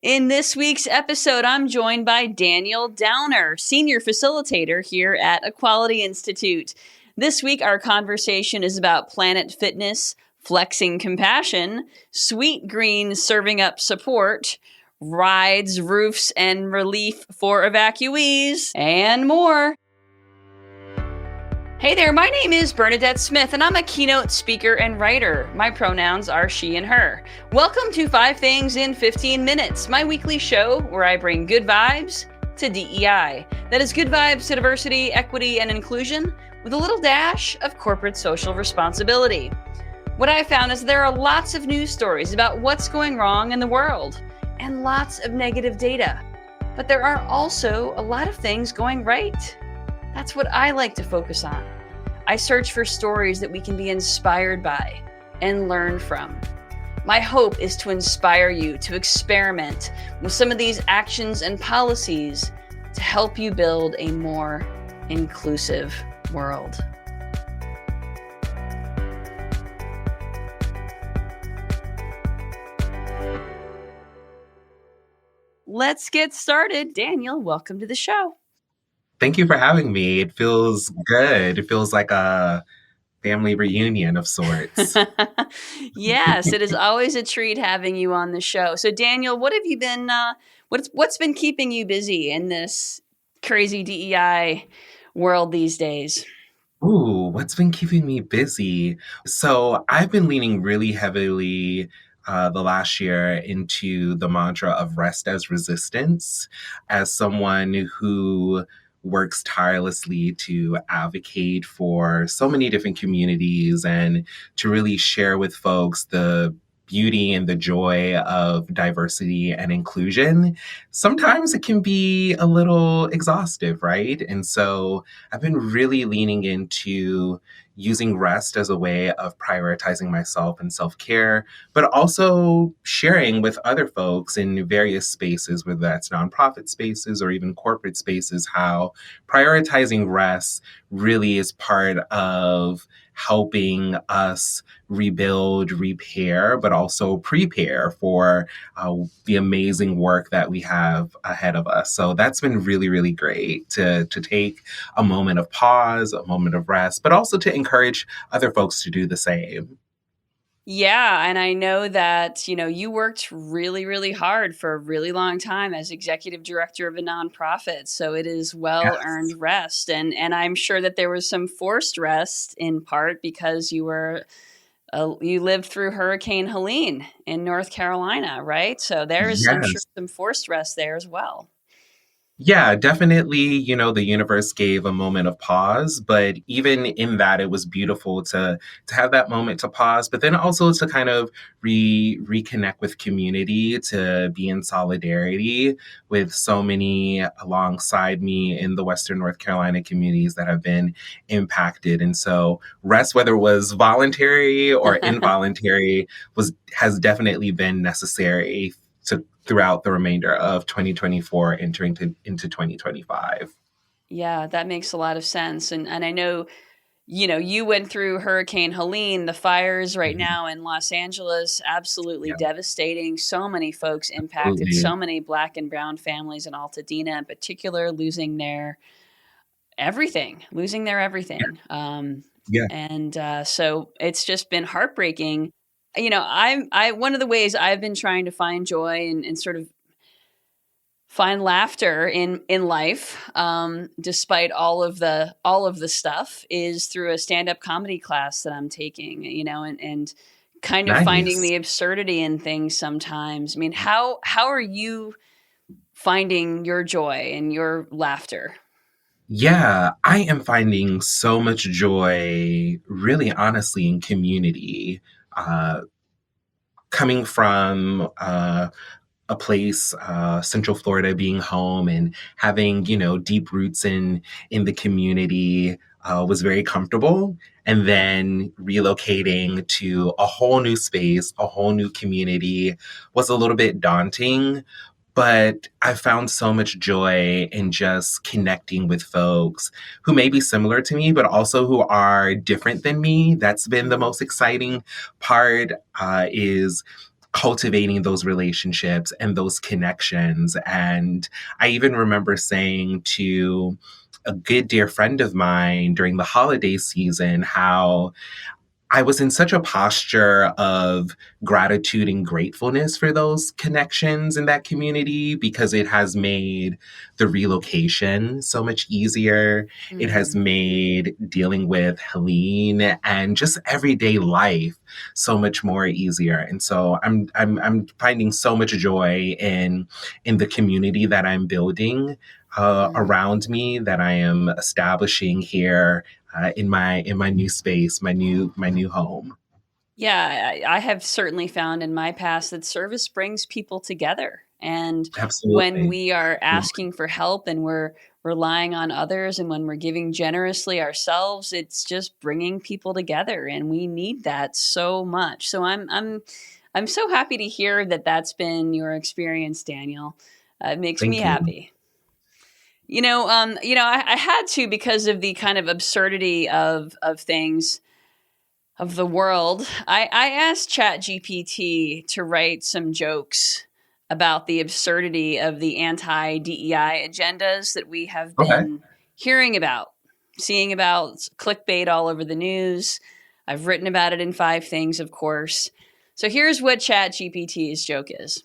In this week's episode, I'm joined by Daniel Downer, Senior Facilitator here at Equality Institute. This week, our conversation is about Planet Fitness, flexing compassion, Sweetgreen serving up support, rides, roofs, and relief for evacuees, and more. Hey there, my name is Bernadette Smith, and I'm a keynote speaker and writer. My pronouns are she and her. Welcome to 5 Things in 15 Minutes, my weekly show where I bring good vibes to DEI. That is good vibes to diversity, equity, and inclusion with a little dash of corporate social responsibility. What I found is there are lots of news stories about what's going wrong in the world and lots of negative data. But there are also a lot of things going right. That's what I like to focus on. I search for stories that we can be inspired by and learn from. My hope is to inspire you to experiment with some of these actions and policies to help you build a more inclusive world. Let's get started. Daniel, welcome to the show. Thank you for having me. It feels good. It feels like a family reunion of sorts. Yes, it is always a treat having you on the show. So, Daniel, what have you been? What's been keeping you busy in this crazy DEI world these days? Ooh, what's been keeping me busy? So I've been leaning really heavily the last year into the mantra of rest as resistance. As someone who works tirelessly to advocate for so many different communities and to really share with folks the beauty and the joy of diversity and inclusion, sometimes it can be a little exhaustive, right? And so I've been really leaning into using rest as a way of prioritizing myself and self care, but also sharing with other folks in various spaces, whether that's nonprofit spaces or even corporate spaces, how prioritizing rest really is part of helping us rebuild, repair, but also prepare for the amazing work that we have ahead of us. So that's been really, really great to take a moment of pause, a moment of rest, but also to encourage other folks to do the same. Yeah, and I know that, you worked really, really hard for a really long time as executive director of a nonprofit. So it is Yes. well-earned rest. And I'm sure that there was some forced rest in part because you lived through Hurricane Helene in North Carolina, right? So there's, I'm sure, Yes. some forced rest there as well. Yeah, definitely, the universe gave a moment of pause, but even in that it was beautiful to have that moment to pause, but then also to kind of reconnect with community, to be in solidarity with so many alongside me in the Western North Carolina communities that have been impacted. And so rest, whether it was voluntary or involuntary, was has definitely been necessary throughout the remainder of 2024 entering into 2025. Yeah, that makes a lot of sense. And I know, you went through Hurricane Helene, the fires right Mhm. now in Los Angeles, absolutely Yeah, devastating. So many folks impacted, absolutely. so many Black and brown families in Altadena in particular losing their Yeah, everything. yeah, So it's just been heartbreaking. I one of the ways I've been trying to find joy and sort of find laughter in life, despite all of the stuff, is through a stand-up comedy class that I'm taking. And kind of finding nice. the absurdity in things sometimes. I mean, how are you finding your joy and your laughter? Yeah, I am finding so much joy, really honestly, in community. Uh, Coming from a place, Central Florida being home and having, deep roots in the community was very comfortable. And then relocating to a whole new space, a whole new community was a little bit daunting. But I found so much joy in just connecting with folks who may be similar to me, but also who are different than me. That's been the most exciting part, is cultivating those relationships and those connections. And I even remember saying to a good dear friend of mine during the holiday season how I was in such a posture of gratitude and gratefulness for those connections in that community because it has made the relocation so much easier. It has Mm. made dealing with Helene and just everyday life so much more easier. And so I'm finding so much joy in the community that I'm building Mm. around me, that I am establishing here in my new space, my new home. Yeah, I have certainly found in my past that service brings people together. And when Absolutely. we are Absolutely. asking for help and we're relying on others and when we're giving generously ourselves, it's just bringing people together and we need that so much. So I'm so happy to hear that that's been your experience, Daniel. It makes me Thank you. happy. I had to because of the kind of absurdity of things of the world. I asked ChatGPT to write some jokes about the absurdity of the anti DEI agendas that we have Okay. been hearing about, seeing about clickbait all over the news. I've written about it in Five Things, of course. So here's what ChatGPT's joke is.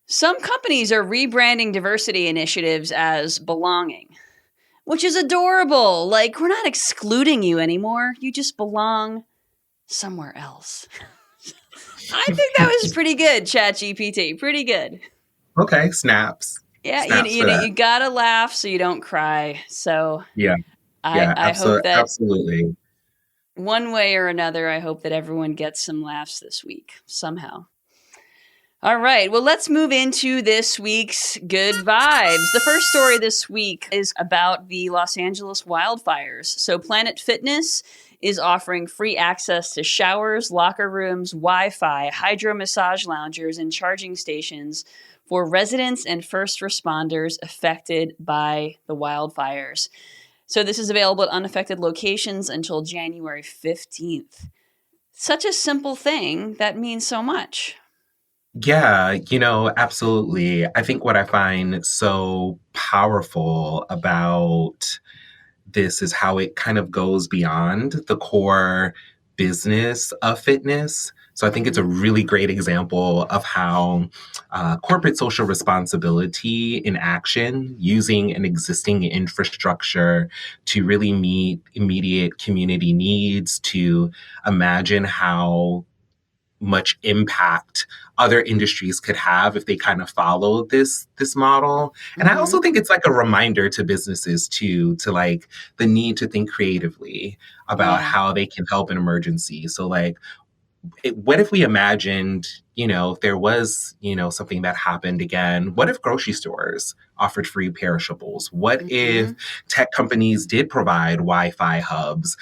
Some companies are rebranding diversity initiatives as belonging, which is adorable. Like, we're not excluding you anymore. You just belong somewhere else. I think that was pretty good, ChatGPT. Pretty good. Okay. Snaps. Yeah, Snaps for that. you gotta laugh so you don't cry. So Yeah. I Yeah. I hope Absolutely. that Absolutely. one way or another, I hope that everyone gets some laughs this week somehow. All right, well, let's move into this week's good vibes. The first story this week is about the Los Angeles wildfires. So, Planet Fitness is offering free access to showers, locker rooms, Wi Fi, hydro massage loungers, and charging stations for residents and first responders affected by the wildfires. So, this is available at unaffected locations until January 15th. Such a simple thing that means so much. Yeah, absolutely. I think what I find so powerful about this is how it kind of goes beyond the core business of fitness. So I think it's a Mm-hmm. really great example of how corporate social responsibility in action, using an existing infrastructure to really meet immediate community needs, to imagine how much impact other industries could have if they kind of follow this model. And I Mm-hmm. also think it's like a reminder to businesses too, to like the need to think creatively about Yeah. how they can help in emergencies. So like what if we imagined, if there was, something that happened again? What if grocery stores offered free perishables? What Mm-hmm. if tech companies did provide Wi-Fi hubs?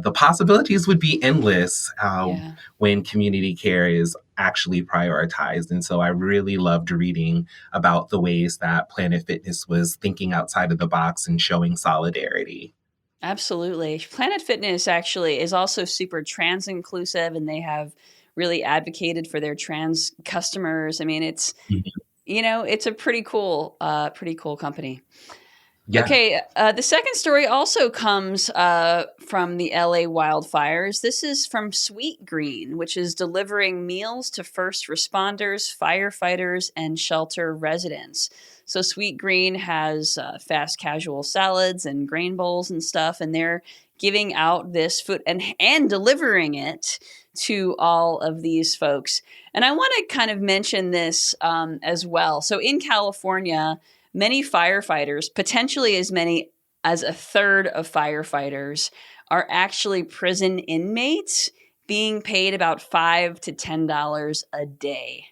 The possibilities would be endless Yeah. when community care is actually prioritized. And so I really loved reading about the ways that Planet Fitness was thinking outside of the box and showing solidarity. Absolutely. Planet Fitness actually is also super trans inclusive and they have really advocated for their trans customers. I mean, Mhm. it's a pretty cool company. Yeah. Okay, the second story also comes from the LA wildfires. This is from Sweetgreen, which is delivering meals to first responders, firefighters, and shelter residents. So, Sweetgreen has fast casual salads and grain bowls and stuff, and they're giving out this food and delivering it to all of these folks. And I want to kind of mention this as well. So, in California, many firefighters, potentially as many as a third of firefighters, are actually prison inmates being paid about $5 to $10 a day,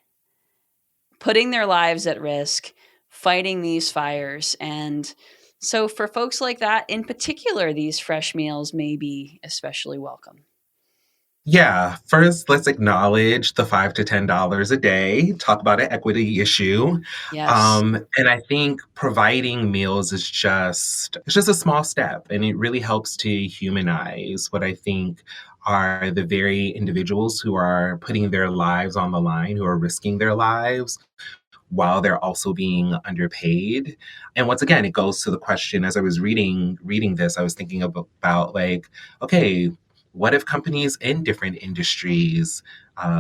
putting their lives at risk, fighting these fires. And so, for folks like that in particular, these fresh meals may be especially welcome. Yeah, first let's acknowledge the $5 to $10 a day, talk about an equity issue. Yes. And I think providing meals is just a small step and it really helps to humanize what I think are the very individuals who are putting their lives on the line, who are risking their lives while they're also being underpaid. And once again, it goes to the question, as I was reading this, I was thinking about like, okay, what if companies in different industries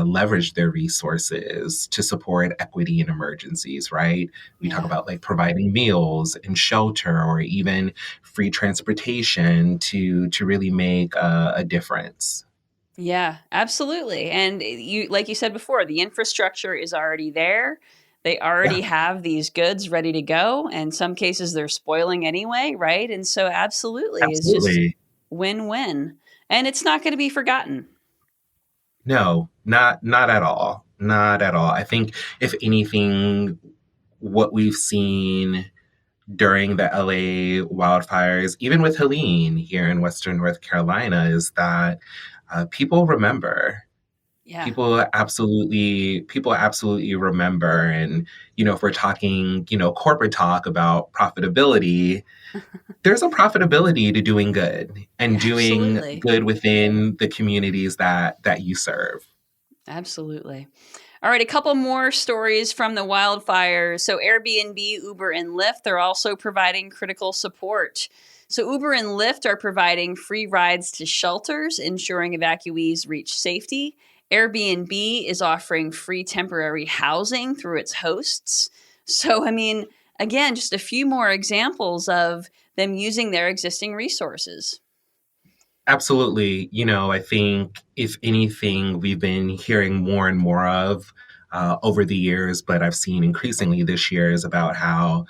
leverage their resources to support equity in emergencies, right? We talk Yeah. about like providing meals and shelter or even free transportation to really make a difference. Yeah, absolutely. And you, like you said before, the infrastructure is already there. They already Yeah, have these goods ready to go. And some cases they're spoiling anyway, right? And so absolutely it's just absolutely. win-win. And it's not going to be forgotten. No, not at all. Not at all. I think if anything, what we've seen during the LA wildfires, even with Helene here in Western North Carolina, is that people remember. Yeah. People absolutely remember. And, if we're talking, corporate talk about profitability, there's a profitability to doing good and doing Absolutely. good within the communities that you serve. Absolutely. All right, a couple more stories from the wildfires. So, Airbnb, Uber, and Lyft are also providing critical support. So, Uber and Lyft are providing free rides to shelters, ensuring evacuees reach safety. Airbnb is offering free temporary housing through its hosts. So, I mean, again, just a few more examples of them using their existing resources. Absolutely. I think if anything, we've been hearing more and more of over the years, but I've seen increasingly this year is about how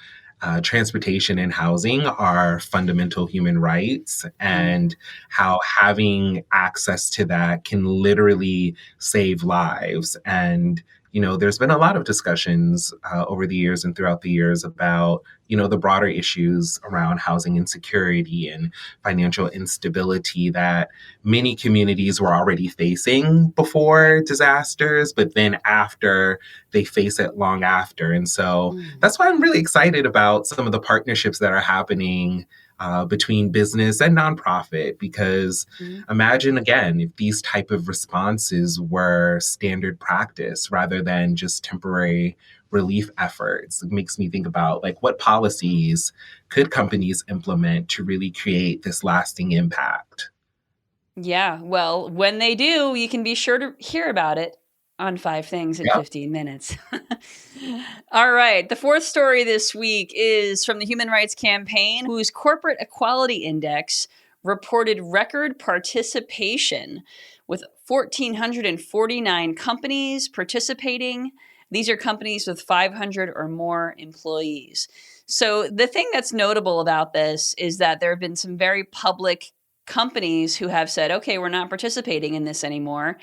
transportation and housing are fundamental human rights Mm, and how having access to that can literally save lives. And there's been a lot of discussions over the years and throughout the years about, the broader issues around housing insecurity and financial instability that many communities were already facing before disasters, but then after they face it long after. And so mm, that's why I'm really excited about some of the partnerships that are happening between business and nonprofit, because mm. imagine again if these type of responses were standard practice rather than just temporary relief efforts. It makes me think about like what policies could companies implement to really create this lasting impact. Yeah, well, when they do, you can be sure to hear about it on 5 Things in Yep. 15 Minutes. All right, the fourth story this week is from the Human Rights Campaign, whose Corporate Equality Index reported record participation with 1,449 companies participating. These are companies with 500 or more employees. So, the thing that's notable about this is that there have been some very public companies who have said, okay, we're not participating in this anymore.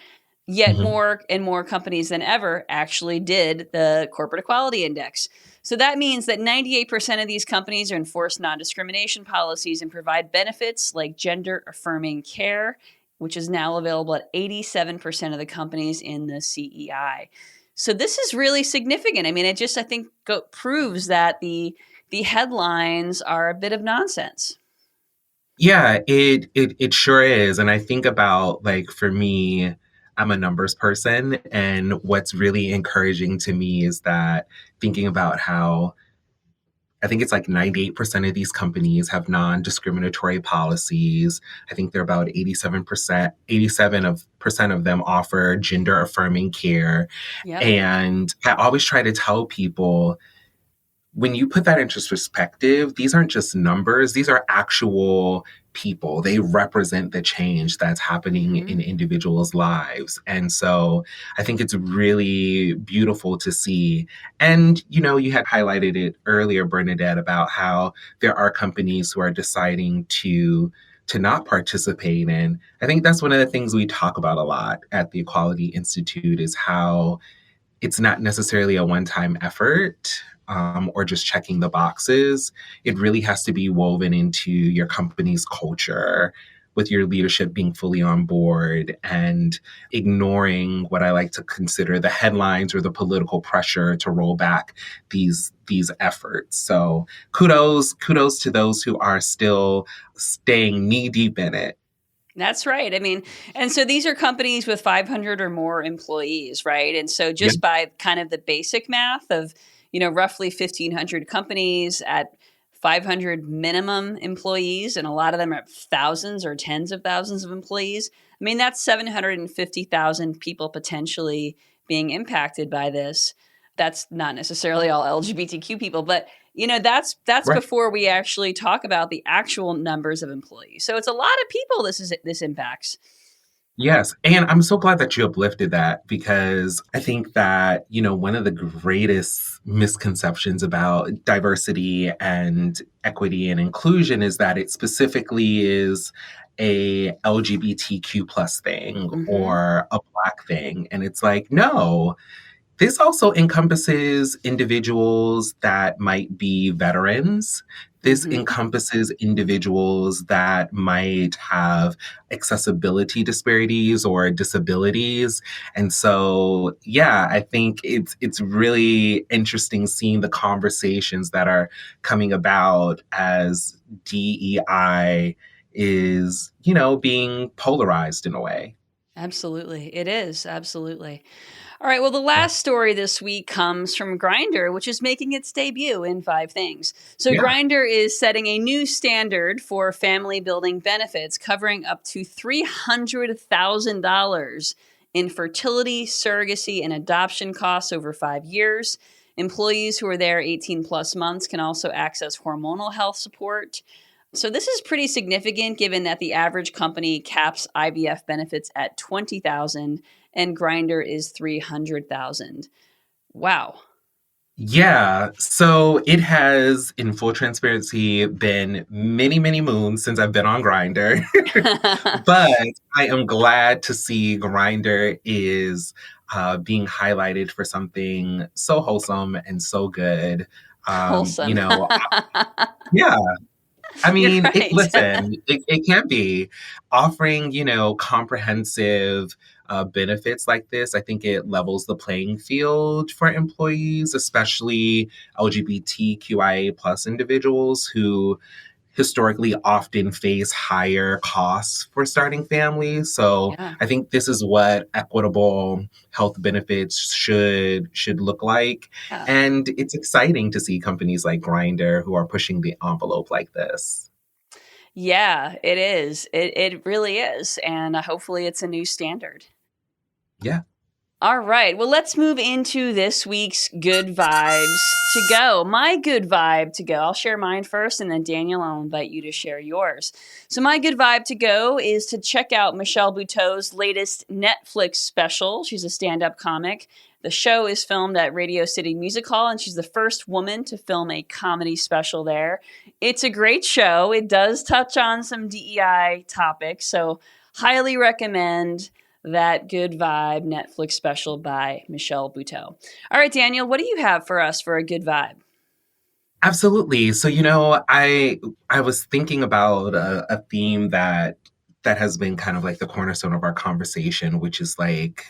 Yet Mhm. more and more companies than ever actually did the Corporate Equality Index. So that means that 98% of these companies enforce non discrimination policies and provide benefits like gender affirming care, which is now available at 87% of the companies in the CEI. So this is really significant. I mean, it just, I think, proves that the headlines are a bit of nonsense. Yeah, it sure is. And I think about like for me, I'm a numbers person, and what's really encouraging to me is that thinking about how I think it's like 98% of these companies have non-discriminatory policies. I think they're about 87% of them offer gender affirming care. Yep. And I always try to tell people, when you put that into perspective, these aren't just numbers, these are actual people. They represent the change that's happening Hmm. in individuals' lives. And so I think it's really beautiful to see. And, you had highlighted it earlier, Bernadette, about how there are companies who are deciding to not participate in. I think that's one of the things we talk about a lot at the Equality Institute is how it's not necessarily a one-time effort or just checking the boxes. It really has to be woven into your company's culture, with your leadership being fully on board and ignoring what I like to consider the headlines or the political pressure to roll back these efforts. So kudos to those who are still staying knee deep in it. That's right. I mean, and so these are companies with 500 or more employees, right? And so Yep. just by kind of the basic math of, roughly 1,500 companies at 500 minimum employees, and a lot of them are thousands or tens of thousands of employees. I mean, that's 750,000 people potentially being impacted by this. That's not necessarily all LGBTQ people, but that's Right. before we actually talk about the actual numbers of employees. So it's a lot of people this impacts. Yes. And I'm so glad that you uplifted that because I think that, one of the greatest misconceptions about diversity and equity and inclusion is that it specifically is a LGBTQ plus thing Mhm. or a Black thing. And it's like, no, this also encompasses individuals that might be veterans. This Mhm. encompasses individuals that might have accessibility disparities or disabilities. And so, yeah, I think it's really interesting seeing the conversations that are coming about as DEI is, being polarized in a way. Absolutely. It is. Absolutely. All right. Well, the Yeah. last story this week comes from Grindr, which is making its debut in five things. So, Yeah. Grindr is setting a new standard for family building benefits, covering up to $300,000 in fertility, surrogacy, and adoption costs over 5 years. Employees who are there 18 plus months can also access hormonal health support. So this is pretty significant given that the average company caps IVF benefits at 20,000 and Grindr is 300,000. Wow. Yeah, so it has, in full transparency, been many, many moons since I've been on Grindr. But I am glad to see Grindr is being highlighted for something so wholesome and so good. Wholesome. Yeah, I You're mean, right. it can be offering, comprehensive benefits like this. I think it levels the playing field for employees, especially LGBTQIA plus individuals who historically often face higher costs for starting families. So Yeah. I think this is what equitable health benefits should look like. Yeah. And it's exciting to see companies like Grindr who are pushing the envelope like this. Yeah, it is. It really is. And hopefully it's a new standard. Yeah. All right. Well, let's move into this week's good vibes to go. My good vibe to go. I'll share mine first, and then Daniel, I'll invite you to share yours. So, my good vibe to go is to check out Michelle Buteau's latest Netflix special. She's a stand up comic. The show is filmed at Radio City Music Hall, and she's the first woman to film a comedy special there. It's a great show. It does touch on some DEI topics, so highly recommend that good vibe Netflix special by Michelle Buteau. All right, Daniel, what do you have for us for a good vibe? Absolutely. So, I was thinking about a theme that has been kind of like the cornerstone of our conversation, which is like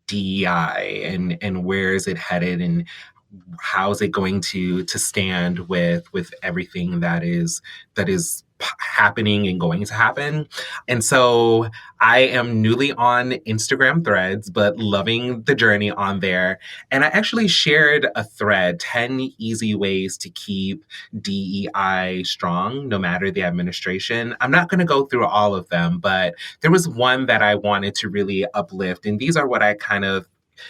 DEI and where is it headed and how is it going to stand with everything that is happening and going to happen. And so I am newly on Instagram Threads but loving the journey on there, and I actually shared a thread, 10 easy ways to keep DEI strong no matter the administration. I'm not going to go through all of them, but there was one that I wanted to really uplift, and these are what I kind of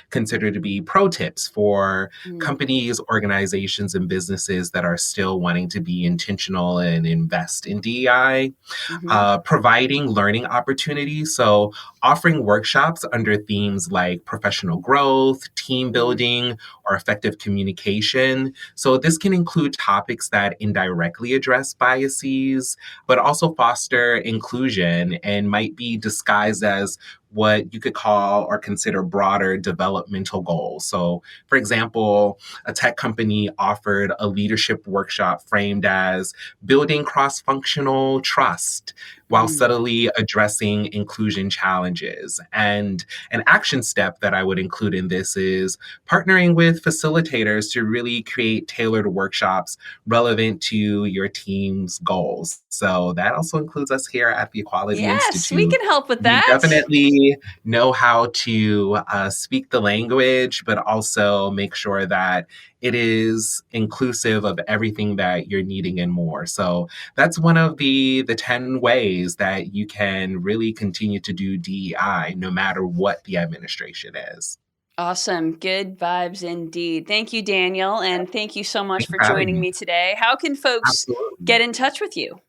consider to be pro tips for Mm, companies, organizations, and businesses that are still wanting to be intentional and invest in DEI. hmm Providing learning opportunities. So, offering workshops under themes like professional growth, team mm, building, or effective communication. So, this can include topics that indirectly address biases, but also foster inclusion and might be disguised as what you could call or consider broader developmental goals. So, for example, a tech company offered a leadership workshop framed as building cross-functional trust while Mm. subtly addressing inclusion challenges. And an action step that I would include in this is partnering with facilitators to really create tailored workshops relevant to your team's goals. So that also includes us here at the Equality Yes, we Institute. can help with We that. definitely know how to speak the language, but also make sure that it is inclusive of everything that you're needing and more. So that's one of the 10 ways that you can really continue to do DEI no matter what the administration is. Awesome. Good vibes indeed. Thank you, Daniel. And thank you so much Thanks for for having joining me. me today. How can folks Absolutely. get in touch with you?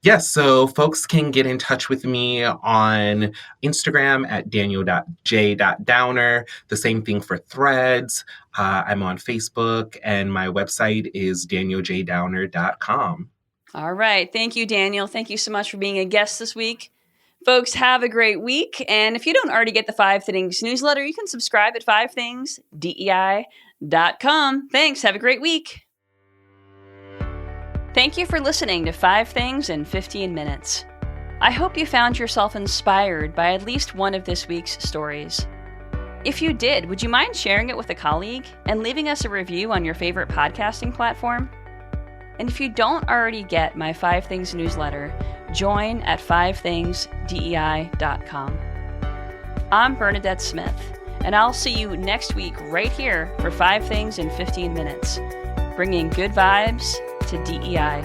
Yes, so folks can get in touch with me on Instagram at daniel.j.downer. The same thing for Threads. I'm on Facebook, and my website is danieljdowner.com. All right. Thank you, Daniel. Thank you so much for being a guest this week. Folks, have a great week. And if you don't already get the 5 Things newsletter, you can subscribe at 5thingsdei.com. Thanks. Have a great week. Thank you for listening to 5 Things in 15 Minutes. I hope you found yourself inspired by at least one of this week's stories. If you did, would you mind sharing it with a colleague and leaving us a review on your favorite podcasting platform? And if you don't already get my 5 Things newsletter, join at 5thingsdei.com. I'm Bernadette Smith, and I'll see you next week right here for 5 Things in 15 Minutes, bringing good vibes to DEI.